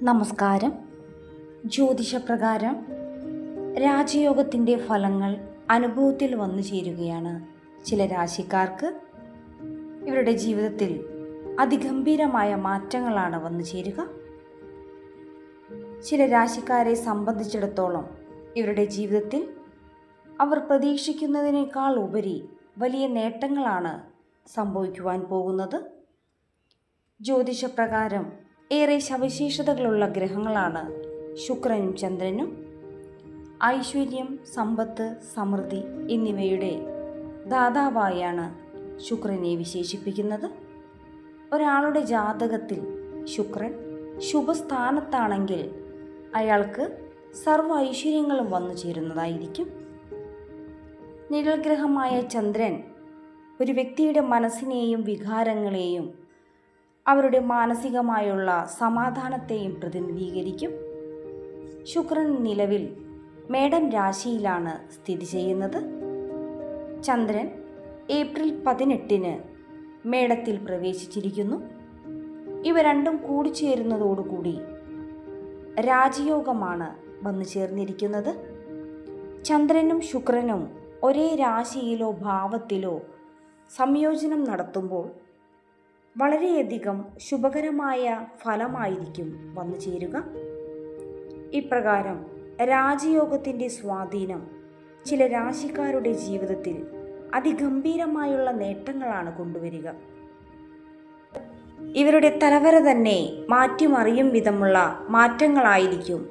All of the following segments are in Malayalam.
നമസ്കാരം. ജ്യോതിഷപ്രകാരം രാജയോഗത്തിൻ്റെ ഫലങ്ങൾ അനുഭവത്തിൽ വന്നു ചേരുകയാണ്. ചില രാശിക്കാർക്ക് ഇവരുടെ ജീവിതത്തിൽ അതിഗംഭീരമായ മാറ്റങ്ങളാണ് വന്നു ചേരുക. ചില രാശിക്കാരെ സംബന്ധിച്ചിടത്തോളം ഇവരുടെ ജീവിതത്തിൽ അവർ പ്രതീക്ഷിക്കുന്നതിനേക്കാൾ ഉപരി വലിയ നേട്ടങ്ങളാണ് സംഭവിക്കുവാൻ പോകുന്നത്. ജ്യോതിഷപ്രകാരം ഏറെ സവിശേഷതകളുള്ള ഗ്രഹങ്ങളാണ് ശുക്രനും ചന്ദ്രനും. ഐശ്വര്യം, സമ്പത്ത്, സമൃദ്ധി എന്നിവയുടെ ദാതാവായാണ് ശുക്രനെ വിശേഷിപ്പിക്കുന്നത്. ഒരാളുടെ ജാതകത്തിൽ ശുക്രൻ ശുഭസ്ഥാനത്താണെങ്കിൽ അയാൾക്ക് സർവ്വ ഐശ്വര്യങ്ങളും വന്നു ചേരുന്നതായിരിക്കും. നിഴൽഗ്രഹമായ ചന്ദ്രൻ ഒരു വ്യക്തിയുടെ മനസ്സിനെയും വികാരങ്ങളെയും അവരുടെ മാനസികമായുള്ള സമാധാനത്തെയും പ്രതിനിധീകരിക്കും. ശുക്രൻ നിലവിൽ മേടം രാശിയിലാണ് സ്ഥിതി ചെയ്യുന്നത്. ചന്ദ്രൻ ഏപ്രിൽ 18 മേടത്തിൽ പ്രവേശിച്ചിരിക്കുന്നു. ഇവ രണ്ടും കൂടിച്ചേരുന്നതോടുകൂടി രാജയോഗമാണ് വന്നു ചേർന്നിരിക്കുന്നത്. ചന്ദ്രനും ശുക്രനും ഒരേ രാശിയിലോ ഭാവത്തിലോ സംയോജനം നടത്തുമ്പോൾ വളരെയധികം ശുഭകരമായ ഫലമായിരിക്കും വന്നു ചേരുക. ഇപ്രകാരം രാജയോഗത്തിൻ്റെ സ്വാധീനം ചില രാശിക്കാരുടെ ജീവിതത്തിൽ അതിഗംഭീരമായുള്ള നേട്ടങ്ങളാണ് കൊണ്ടുവരിക. ഇവരുടെ തലവര തന്നെ മാറ്റിമറിയും വിധമുള്ള മാറ്റങ്ങളായിരിക്കും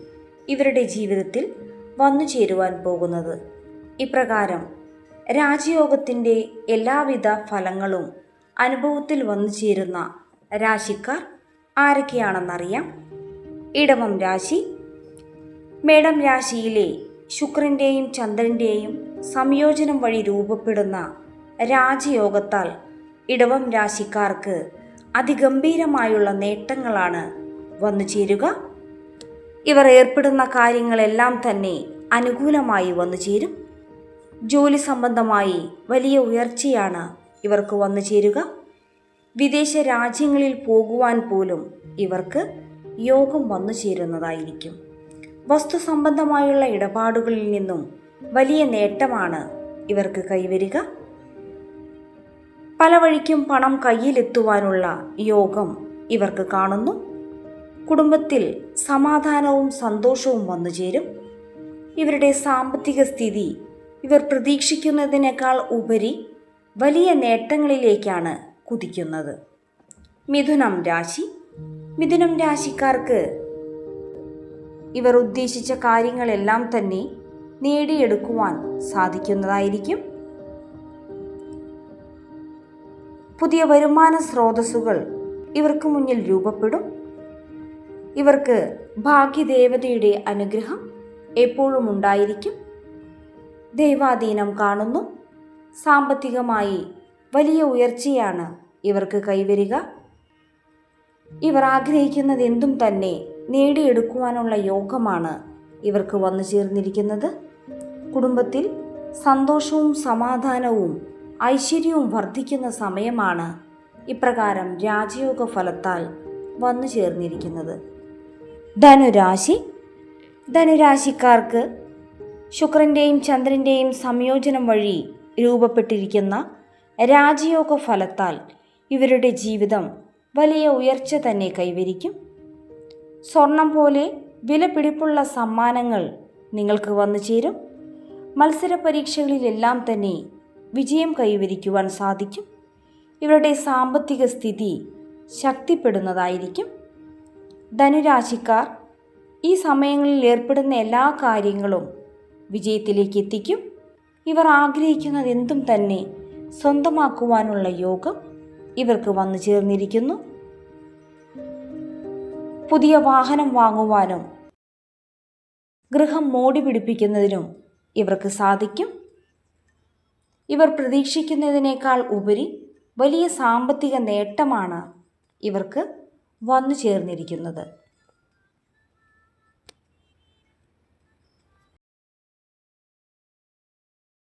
ഇവരുടെ ജീവിതത്തിൽ വന്നു ചേരുവാൻ പോകുന്നത്. ഇപ്രകാരം രാജയോഗത്തിൻ്റെ എല്ലാവിധ ഫലങ്ങളും അനുഭവത്തിൽ വന്നു ചേരുന്ന രാശിക്കാർ ആരൊക്കെയാണെന്നറിയാം. ഇടവം രാശി. മേടം രാശിയിലെ ശുക്രൻ്റെയും ചന്ദ്രൻ്റെയും സംയോജനം വഴി രൂപപ്പെടുന്ന രാജയോഗത്താൽ ഇടവം രാശിക്കാർക്ക് അതിഗംഭീരമായുള്ള നേട്ടങ്ങളാണ് വന്നു ചേരുക. ഇവർ ഏർപ്പെടുന്ന കാര്യങ്ങളെല്ലാം തന്നെ അനുകൂലമായി വന്നു ചേരും. ജോലി സംബന്ധമായി വലിയ ഉയർച്ചയാണ് ഇവർക്ക് വന്നു ചേരുക. വിദേശ രാജ്യങ്ങളിൽ പോകുവാൻ പോലും ഇവർക്ക് യോഗം വന്നു ചേരുന്നതായിരിക്കും. വസ്തു സംബന്ധമായുള്ള ഇടപാടുകളിൽ നിന്നും വലിയ നേട്ടമാണ് ഇവർക്ക് കൈവരിക. പല വഴിക്കും പണം കയ്യിലെത്തുവാനുള്ള യോഗം ഇവർക്ക് കാണുന്നു. കുടുംബത്തിൽ സമാധാനവും സന്തോഷവും വന്നു ചേരും. ഇവരുടെ സാമ്പത്തിക സ്ഥിതി ഇവർ പ്രതീക്ഷിക്കുന്നതിനേക്കാൾ ഉപരി വലിയ നേട്ടങ്ങളിലേക്കാണ് കുതിക്കുന്നത്. മിഥുനം രാശി. മിഥുനം രാശിക്കാർക്ക് ഇവർ ഉദ്ദേശിച്ച കാര്യങ്ങളെല്ലാം തന്നെ നേടിയെടുക്കുവാൻ സാധിക്കുന്നതായിരിക്കും. പുതിയ വരുമാന സ്രോതസ്സുകൾ ഇവർക്ക് മുന്നിൽ രൂപപ്പെടും. ഇവർക്ക് ഭാഗ്യദേവതയുടെ അനുഗ്രഹം എപ്പോഴും ഉണ്ടായിരിക്കും. ദൈവാധീനം കാണുന്നു. സാമ്പത്തികമായി വലിയ ഉയർച്ചയാണ് ഇവർക്ക് കൈവരിക. ഇവർ ആഗ്രഹിക്കുന്നത് എന്തും തന്നെ നേടിയെടുക്കുവാനുള്ള യോഗമാണ് ഇവർക്ക് വന്നു ചേർന്നിരിക്കുന്നത്. കുടുംബത്തിൽ സന്തോഷവും സമാധാനവും ഐശ്വര്യവും വർദ്ധിക്കുന്ന സമയമാണ് ഇപ്രകാരം രാജയോഗ ഫലത്താൽ വന്നു ചേർന്നിരിക്കുന്നത്. ധനുരാശി. ധനുരാശിക്കാർക്ക് ശുക്രൻ്റെയും ചന്ദ്രൻ്റെയും സംയോജനം വഴി രൂപപ്പെട്ടിരിക്കുന്ന രാജയോഗ ഫലത്താൽ ഇവരുടെ ജീവിതം വലിയ ഉയർച്ച തന്നെ കൈവരിക്കും. സ്വർണം പോലെ വിലപിടിപ്പുള്ള സമ്മാനങ്ങൾ നിങ്ങൾക്ക് വന്നു ചേരും. മത്സര പരീക്ഷകളിലെല്ലാം തന്നെ വിജയം കൈവരിക്കുവാൻ സാധിക്കും. ഇവരുടെ സാമ്പത്തിക സ്ഥിതി ശക്തിപ്പെടുന്നതായിരിക്കും. ധനുരാശിക്കാർ ഈ സമയങ്ങളിൽ ഏർപ്പെടുന്ന എല്ലാ കാര്യങ്ങളും വിജയത്തിലേക്ക് എത്തിക്കും. ഇവർ ആഗ്രഹിക്കുന്നത് എന്തും തന്നെ സ്വന്തമാക്കുവാനുള്ള യോഗം ഇവർക്ക് വന്നു ചേർന്നിരിക്കുന്നു. പുതിയ വാഹനം വാങ്ങുവാനും ഗൃഹം മോടി പിടിപ്പിക്കുന്നതിനും ഇവർക്ക് സാധിക്കും. ഇവർ പ്രതീക്ഷിക്കുന്നതിനേക്കാൾ ഉപരി വലിയ സാമ്പത്തിക നേട്ടമാണ് ഇവർക്ക് വന്നു ചേർന്നിരിക്കുന്നത്.